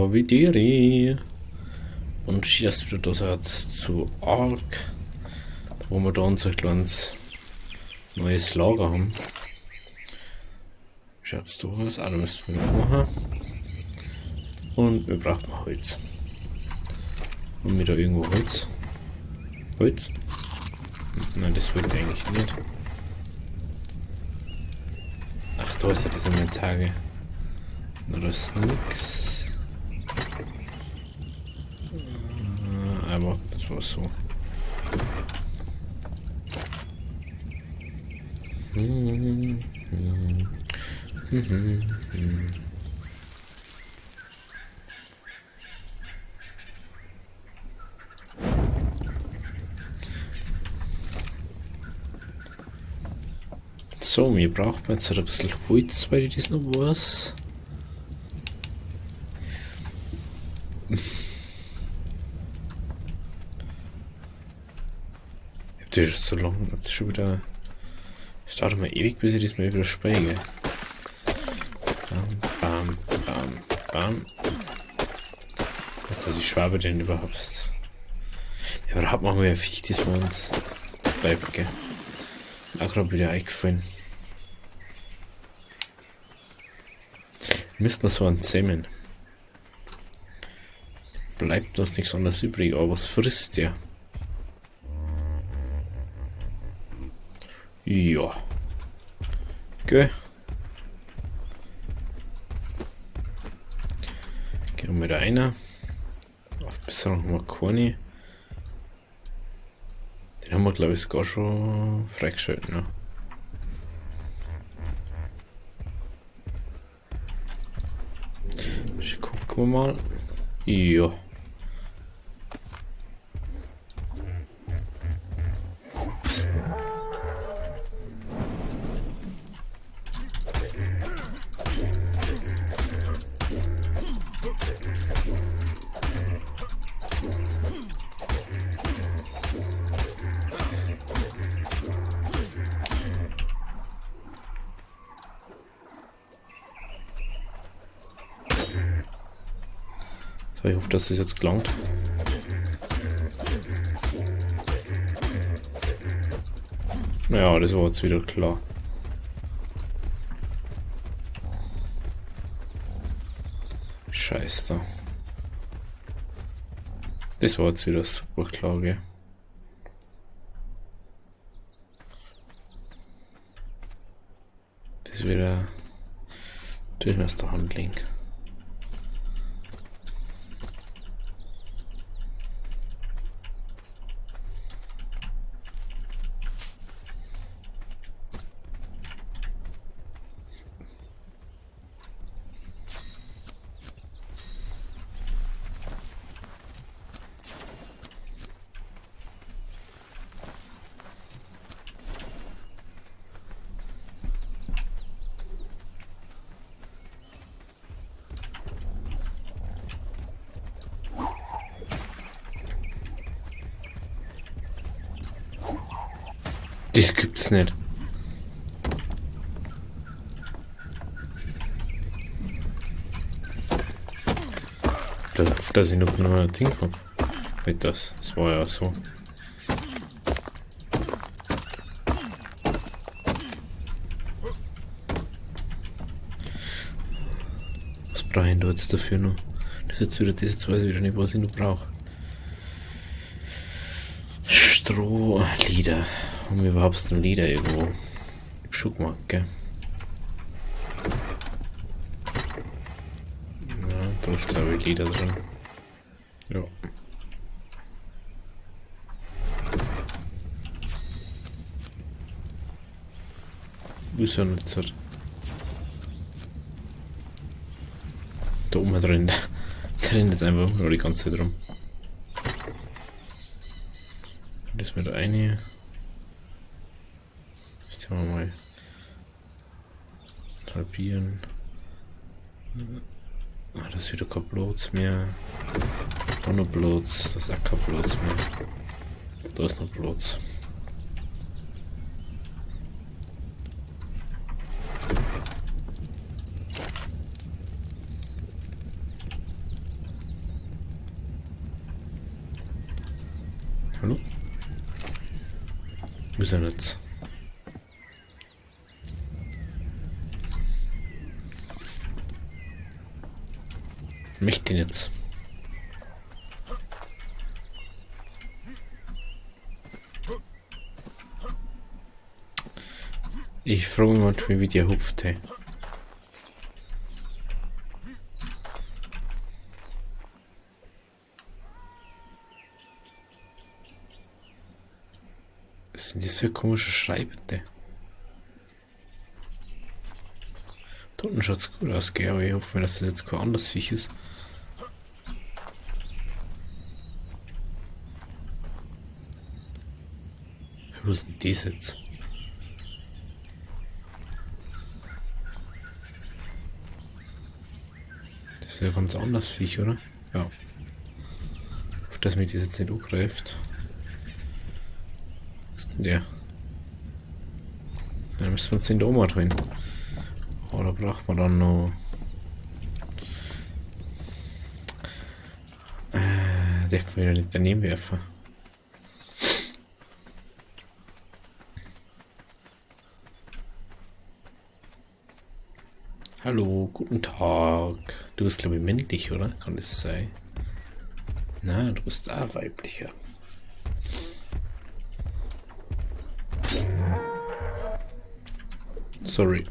Havidiri. Und schießt wieder das jetzt zu Ark, wo wir da unser kleines neues Lager haben. Schaut's da aus, auch da müssen wir noch machen. Und wir brauchen Holz. Haben wir da irgendwo Holz? Holz? Nein, das wollte ich eigentlich nicht. Ach, da ist ja das Inventar. Na, da ist nix. Aber das war so. So, wir brauchen jetzt ein bisschen Holz, weil ich das noch weiß. Das ist so lang, jetzt schon wieder. Es dauert mal ewig, bis ich das mal wieder speige. Bam, bam, bam, bam. Dass ich schwabe denn überhaupt. Ja, aber da hat man mal ein Viech, das wir uns bleibt, gell. Auch gerade wieder eingefallen. Müsste man so einen zähmen. Bleibt uns nichts anderes übrig, aber was frisst der? Ja. Okay. Gehen wir da einer. Bisher noch mal keine. Den haben wir, glaube ich, sogar schon freigeschaltet. Ne? Gucken wir mal. Ja. So, ich hoffe, dass es jetzt gelangt. Ja, das war jetzt wieder klar. Scheiße. Das war jetzt wieder super klar, gell? Das ist wieder dünnerste Handling. Das gibt's nicht. Dass ich noch ein Ding habe. Mit das war ja so. Was brauche ich da jetzt dafür noch? Das ist jetzt wieder das, jetzt weiß ich wieder nicht, was ich noch brauche. Stroh, Lieder. Haben wir überhaupt ein Lieder irgendwo? Ich hab schon gemacht, gell? Ja, da ist glaube ich Lieder drin. Ja. Wo ist er jetzt? Da oben drin. Der rennt jetzt einfach nur die ganze Zeit rum. Das mit eine. Jetzt haben wir mal halbieren. Ah, das ist wieder kein Platz mehr. Da noch Platz. Das ist auch kein Platz mehr. Da ist noch Platz. Hallo? Wo ist er jetzt? Mich den jetzt? Ich frage mich manchmal, wie der hupft, hey. Was sind das für komische Schreibende? Da unten schaut es gut aus, gell? Aber ich hoffe mir, dass das jetzt kein anderes Viech ist. Wo ist denn das jetzt? Das ist ja ganz anders Viech, oder? Ja. Auf das mich das jetzt nicht angreift. Was ist denn der? Dann müssen wir uns den da mal drin. Oh, da braucht man dann noch. Darf man wieder nicht daneben werfen. Hallo, guten Tag. Du bist, glaube ich, männlich, oder? Kann das sein? Na, du bist auch weiblicher. Sorry.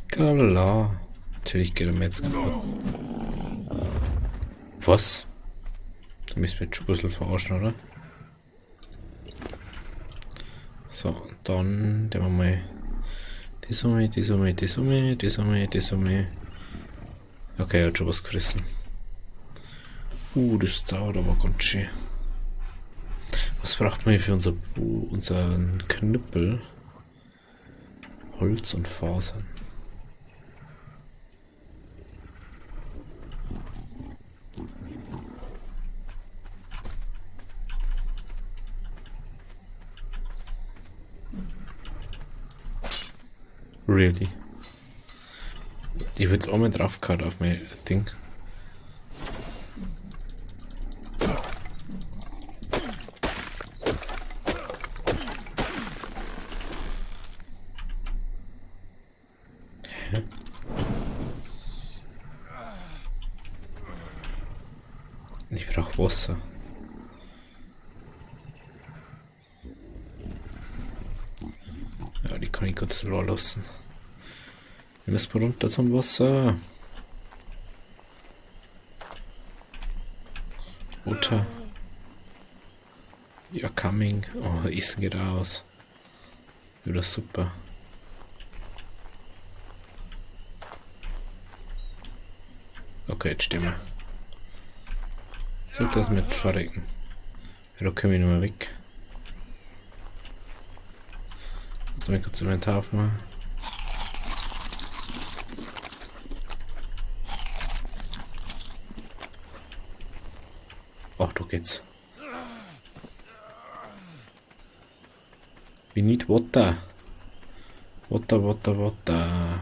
Galala. Natürlich geht er mir jetzt gerade. Was? Du müsst mich schon ein bisschen verarschen, oder? So, dann nehmen wir mal das um, das um, das um, das um, das um. Okay, er hat schon was gefressen. Das dauert aber ganz schön. Was braucht man hier für unseren Knüppel? Holz und Fasern. Really? Die wird jetzt auch mal drauf gehauen auf mein Ding. Hä? Ich brauche Wasser. Ja, die kann ich kurz lassen. Wir müssen mal runter zum Wasser. Water. Ja, coming. Oh, Essen geht aus. Wieder super. Okay, jetzt stehen wir. So, das mit verrecken. Ja, da können wir nicht mehr weg. Jetzt mal kurz Inventar aufmachen. Ach, da geht's. We need water. Water, water, water.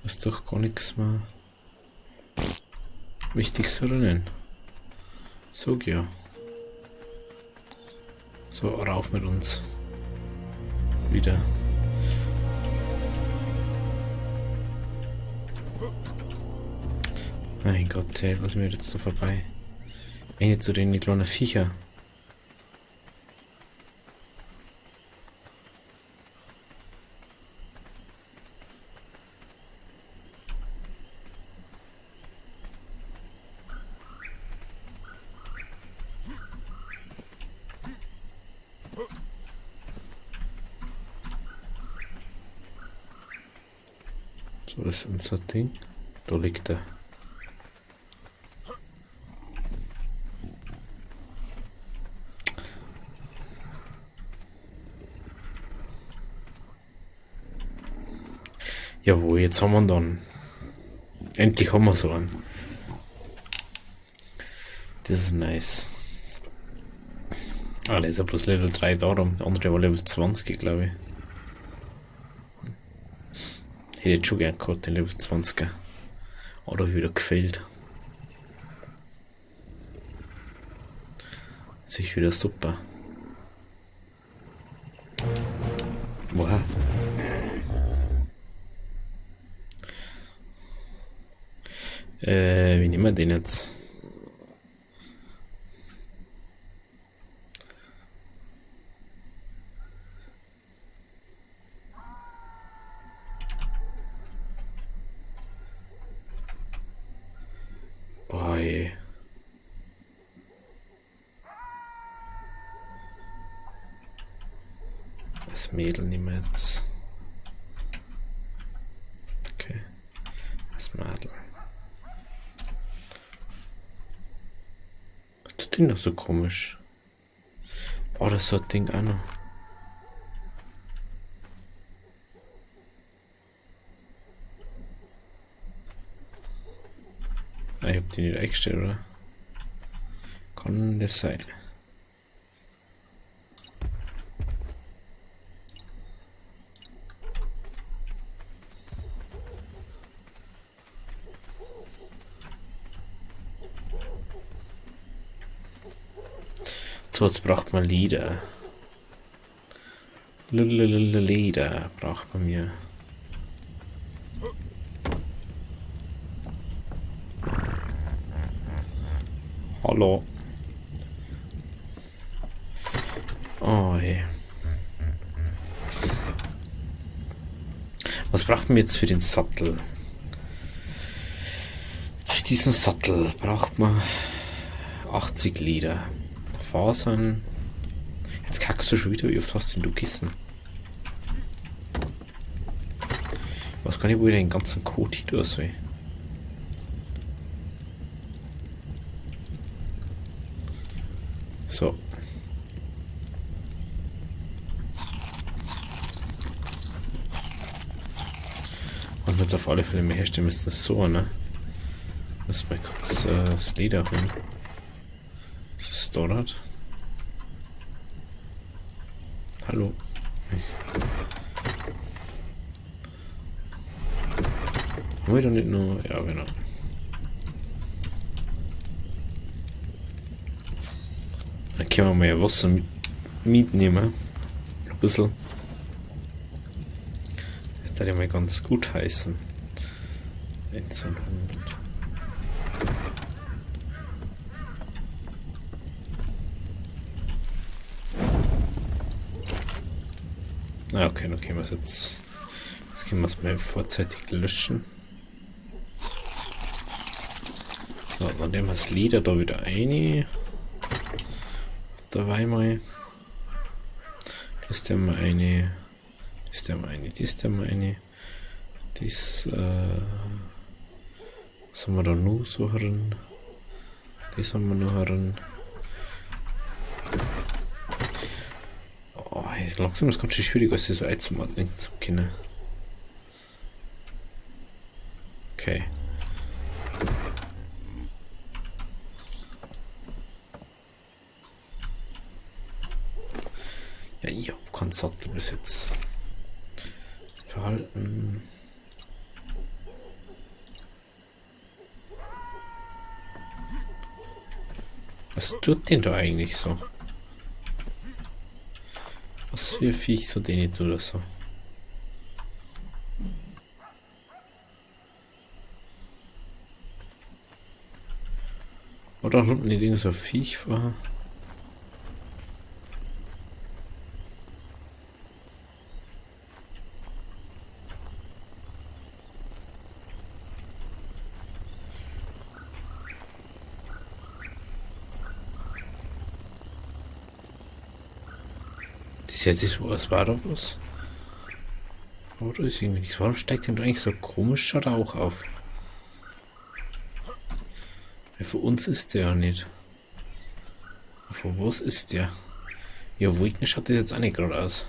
Ist doch gar nichts mehr Wichtiges drinnen. So, ja. So, rauf mit uns. Wieder. Mein Gott, ey, was mir jetzt so vorbei? Wenn jetzt so den kleinen Viecher. So ist unser Ding. Da liegt er. Jawohl, jetzt haben wir ihn dann. Endlich haben wir so einen. Das ist nice. Ah, der ist ja bloß Level 3 darum. Der andere war Level 20, glaube ich. Hätte jetzt schon gern gehabt, den Level 20er. Oder wieder gefällt. Sich wieder super. Woher? Wie nehmen wir den jetzt? Boy. Das Mädel nehmen wir jetzt. Okay. Das Mädel. Was tut denn noch so komisch? Oh, das ist so ein Ding auch noch. Ah, ich hab die nicht eingestellt, oder? Kann das sein? So, jetzt braucht man Lieder. Lieder braucht man mir. Hallo. Oh, hey. Was braucht man jetzt für den Sattel? Für diesen Sattel braucht man 80 Leder. Fasern. Jetzt kackst du schon wieder, wie oft hast denn du Kissen? Ich weiß gar nicht, wo ich den ganzen Code hier tun soll. So. Und wird auf alle Fälle mehr herstellen müssen, das so, ne? Müssen wir kurz das Leder holen. Was ist dort? Hallo. Haben wir doch nicht nur. Ja, genau. Dann können wir mal ja Wasser mitnehmen. Ein bisschen. Das würde ja mal ganz gut heißen. 100. Ah, okay, dann können wir es jetzt. Jetzt können wir es mal vorzeitig löschen. So, dann nehmen wir das Leder da wieder ein. Dabei mal. Das ist ja mal eine. Das ist ja mal eine. Das ist ja mal eine. Das, was haben wir da noch so herin? Das haben wir noch herin. Oh, langsam ist es ganz schön schwierig, als das so einzuordnen zu können. Okay. Ja, ich hab keinen Sattel bis jetzt. Verhalten. Was tut denn da eigentlich so? Was für Viech so den nicht oder so? Oder unten nicht irgend so ein Viech war? Jetzt ist was war da bloß? Oder ist irgendwie nichts? Warum steigt denn da eigentlich so komischer Rauch auf? Ja, für uns ist der ja nicht. Für was ist der? Ja, Wolken schaut das jetzt auch nicht gerade aus.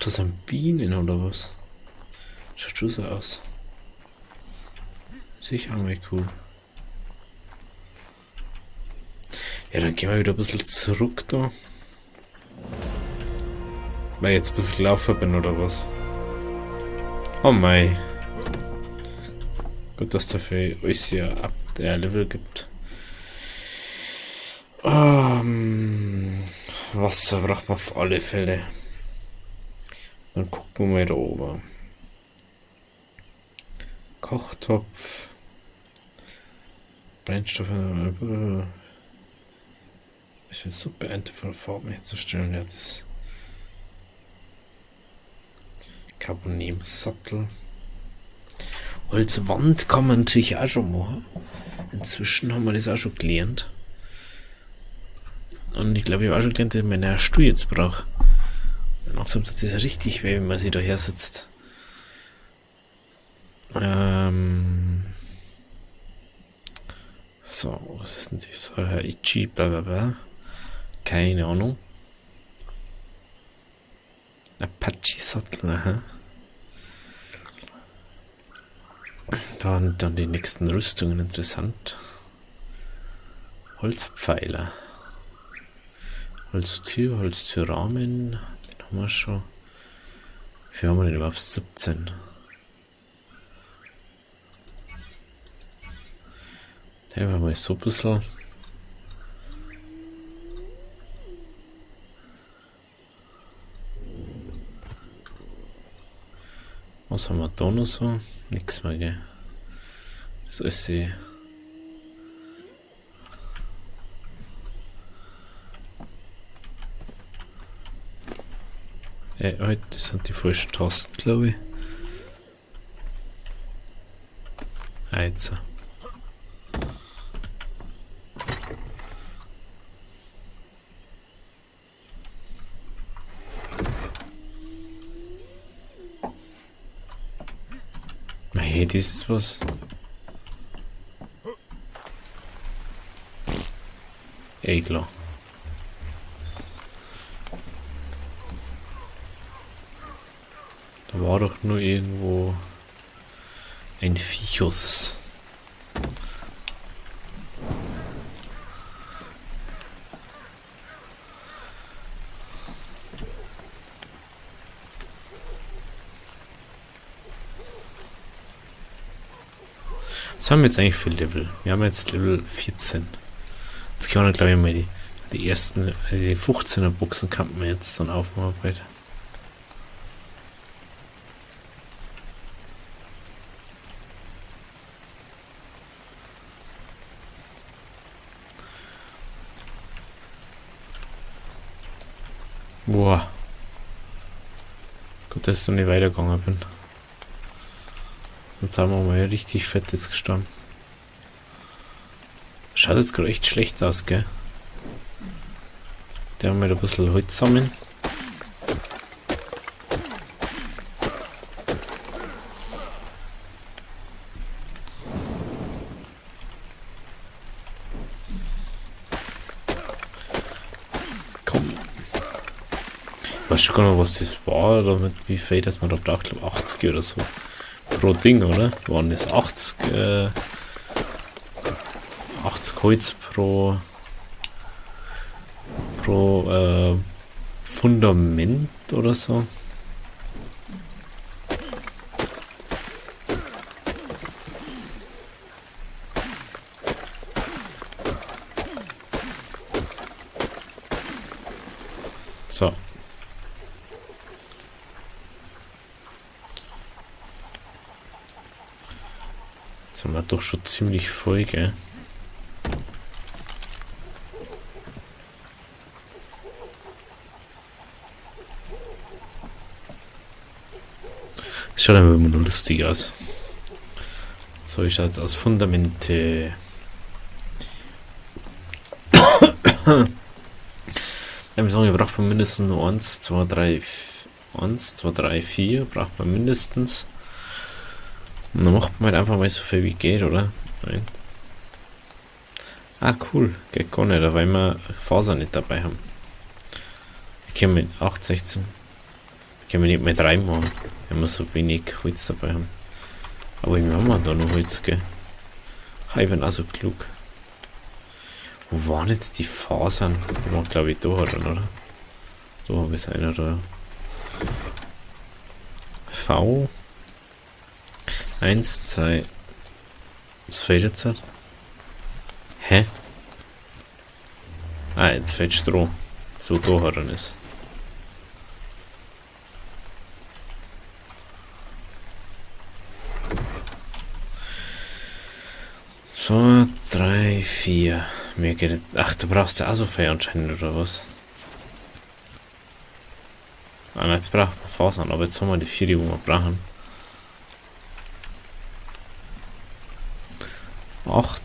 das sind Bienen oder was? Schaut schon so aus. Sicher mal cool. Ja, dann gehen wir wieder ein bisschen zurück da. Weil ich jetzt ein bisschen gelaufen bin oder was? Oh mei. Gut, dass dafür alles hier ab der Level gibt. Wasser braucht man auf alle Fälle. Dann gucken wir mal da oben. Kochtopf. Brennstoff. Ich will Suppe Ente von Farben herzustellen. Ja, das. Carbonium-Sattel. Holzwand kann man natürlich auch schon machen. Inzwischen haben wir das auch schon gelernt. Und ich glaube, ich habe auch schon gelernt, dass man einen Stuhl jetzt braucht. Langsam tut das richtig weh, wenn man sich da her sitzt. So, was ist denn das? Ichi, blablabla. Keine Ahnung. Apache-Sattel, aha. Dann die nächsten Rüstungen, interessant. Holzpfeiler. Holztür, Holztürrahmen. Den haben wir schon. Wie viel haben wir denn überhaupt? 17. Den haben wir so ein bisschen. Was haben wir da noch so? Nix mehr, gell? Das ist alles. Heute sind die falschen Tasten, glaube ich. Jetzt. Hey, das ist was. Klar. Da war doch nur irgendwo ein Viechus. Was haben wir jetzt eigentlich für Level? Wir haben jetzt Level 14. Jetzt können wir, glaube ich, mal die ersten, die 15er Boxen kann man jetzt dann aufmachen. Boah. Gut, dass ich noch nicht weitergegangen bin. Jetzt haben wir mal richtig fett jetzt gestorben. Schaut jetzt gerade echt schlecht aus, gell? Der haben wir ein bisschen Holz sammeln. Komm. Ich weiß schon gar nicht, was das war, damit wie viel das man da braucht, glaube 80 oder so. Pro Ding, oder? Waren das 80, 80 Holz pro Fundament oder so. So. Jetzt haben wir doch schon ziemlich voll, gell? Schaut aber immer nur lustig aus. So, ich schaut aus Fundamente. Ja, wir sagen, wir brauchen mindestens nur 1, 2, 3, 1, 2, 3, 4 braucht man mindestens. Und dann macht man halt einfach mal so viel wie geht, oder? Nein. Ah, cool. Geht gar nicht, weil wir Faser nicht dabei haben. Wir können mit 8, 16. Können wir nicht mehr 3 machen, wenn wir so wenig Holz dabei haben. Aber wie haben wir da noch Holz, gell? Ich bin auch so klug. Wo waren jetzt die Fasern? Die waren, glaube ich, da drin, oder? Da habe ich einer da. V. 1, 2. Was fehlt jetzt? Hä? Ah, jetzt fehlt Stroh. So da drin ist. 2, 3, 4. Mir geht. Ach, du brauchst ja auch so viel anscheinend, oder was? Ah, nein, jetzt braucht man Fasern, aber jetzt haben wir die 4, die wir brauchen. 8.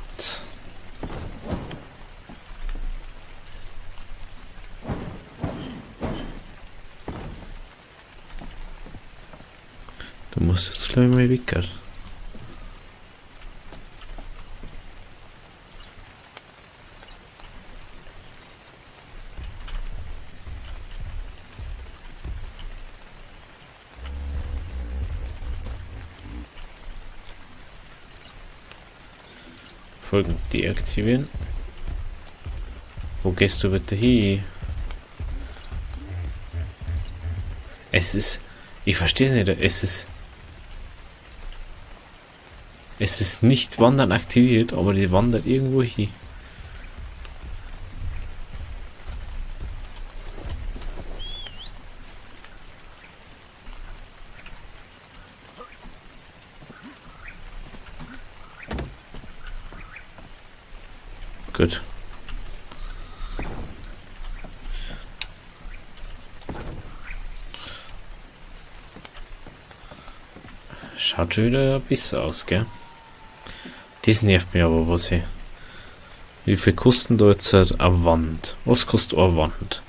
Du musst jetzt gleich mal wickern. Folgen deaktivieren. Wo gehst du bitte hin? Es ist... Ich verstehe es nicht. Es ist nicht Wandern aktiviert, aber die wandert irgendwo hin. Gut. Schaut schon wieder besser aus, gell? Das nervt mich aber, was hier. Wie viel kosten da jetzt halt eine Wand? Was kostet eine Wand?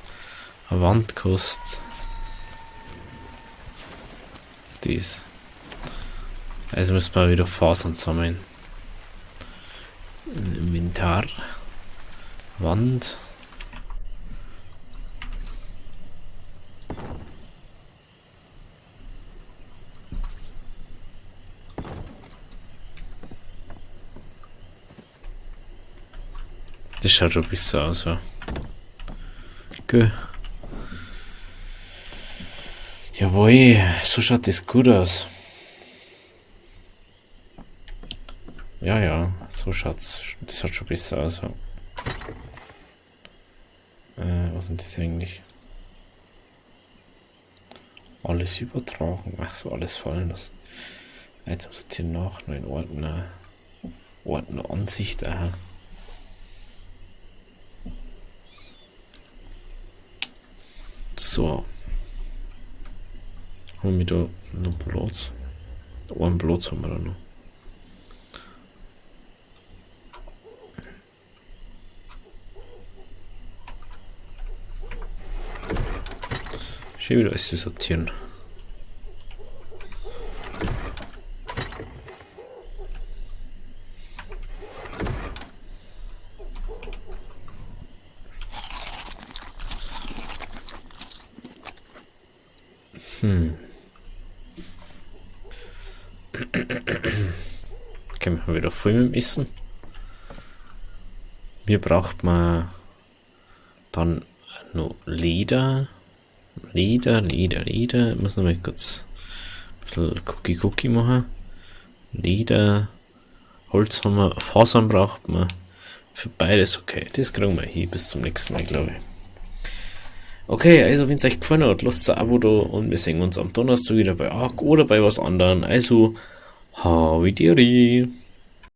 Eine Wand kostet... dies. Also müssen wir wieder Fasern sammeln. Inventar. Wand. Das schaut schon besser aus, ja. Gut. Jawohl, so schaut das gut aus. Ja, ja, so schaut's. Das schaut schon besser aus, ja. Was sind das eigentlich? Alles übertragen. Ach so, alles fallen lassen. Jetzt muss ich hier nach noch in Ordner Ansicht. Aha. So. Haben wir da noch Platz? Einen Platz haben wir da noch. Schön wieder alles sortieren. Können wir wieder voll mit dem Essen. Mir braucht man dann noch Leder. Leder. Ich muss noch mal kurz ein bisschen Cookie machen. Leder, Holz haben wir, Fasern braucht man. Für beides okay. Das kriegen wir hier bis zum nächsten Mal, glaube ich. Okay, also wenn es euch gefallen hat, lasst ein Abo da und wir sehen uns am Donnerstag wieder bei Ark oder bei was anderem. Also, Havidiri.